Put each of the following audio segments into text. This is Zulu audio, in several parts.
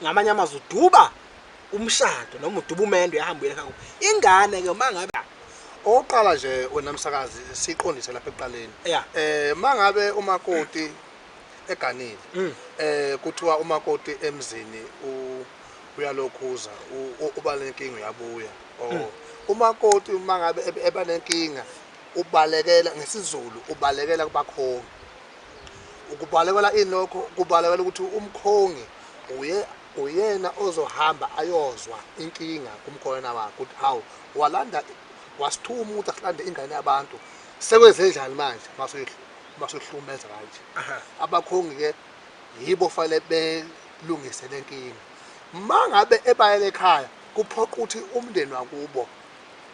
ngamanye amazwi uduba umshado noma uduba umendo yahamba ekhaya ingane ke mangabe oqala nje wena msakazi siqondise lapha ekuqaleni mangabe umakoti eganile kuthiwa umakoti emzini uyalokhuza uba lenkinga uyabuya umakoti mangabe eba lenkinga ubalekela ngesizulu ubalekela kubakhongi ukubalekela inokho kubalekela ukuthi umkhongi uyena ozohamba ayozwa inkinga kumkhona wakhe ukuthi hawu walanda wasithuma ukuthi asilande ingane yabantu sekwenze njani manje masohlumeza kanje abakhongi ke yibo fanele belungise lenkinga mangabe ebayele ekhaya kuphoqa ukuthi umndeni wakubo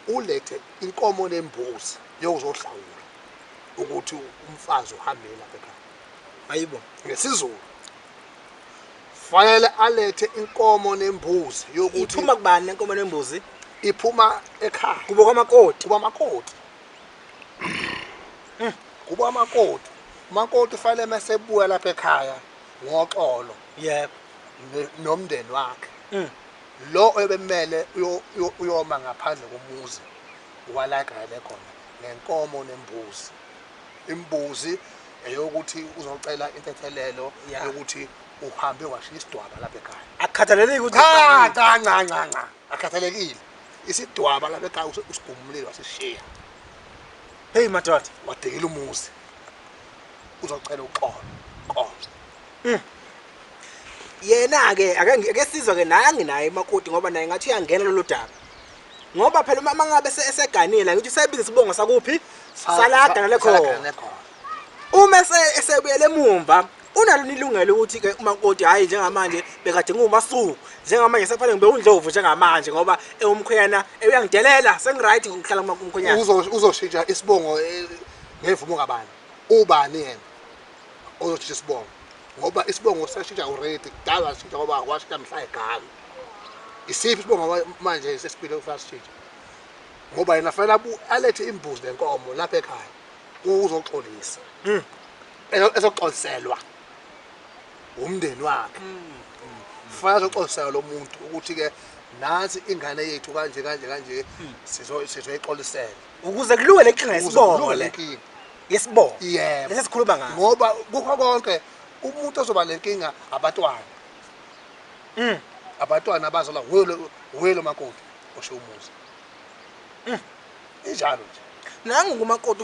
ulethe inkomo nembuzi yokuzohlawula ukuthi umfazi uhambele lapha ekhaya ayibo ngesizulu fanele alethe inkomo nembuzi yokuthi iphuma kubani lenkomo nembuzi iphuma ekhaya kuba kwamakoti kuba amakoti umakoti fanele masebuya lapha ekhaya ngoxolo yebo nomndeni wakhe lo ebemele uyoma ngaphandle komuzi walagale khona nenkomo nembuzi imbuzi eyokuthi uzocela intethelelo yokuthi uhambe washiya isidwaba lapha ekhaya akukhathaleleki ukuthi cha akhathalekile isidwaba lapha ekhaya usigumulile wasishiya hey madoda wadekela umuzi uzocela uxolo yena ke ake sizwe ke nangi naye emakoti ngoba naye ngathi uyangena lolu daba ngoba phela uma ngabe eseganile ngithi sebiza isibongo sakuphi salada nalekhona uma esebuyele emumva unalo nilungelo ukuthi ke umakoti hayi njengamanje bekade ngumasuku njengamanje sefanele ngibe undlovu njengamanje ngoba umkhwena uyangidelela sengiright ngokuhlala kumkhonyana uzoshintsha isibongo ngevumo ngabani ubani yena uzoshintsha isibongo ngoba isibongo seshintsha already kudala sishintsha ngoba washintsha mhla egama isiphi isibongo manje sesipile ufuna sishintsha ngoba yena fanele alethe imbuzi lenkomo lapha ekhaya uzoxolisa ezoxoliselwa umndeni wakhe fanele azoxoliselwa lo muntu ukuthi ke nansi ingane yethu kanje sizoyixolisela ukuze kulunge lenkinga yesibongo yesibongo yebo lesikhuluma ngayo ngoba kukho konke umuntu ozoba lenkinga abantwana abazalwa welo makoti osho umuzi injalo nje nangu kumakoti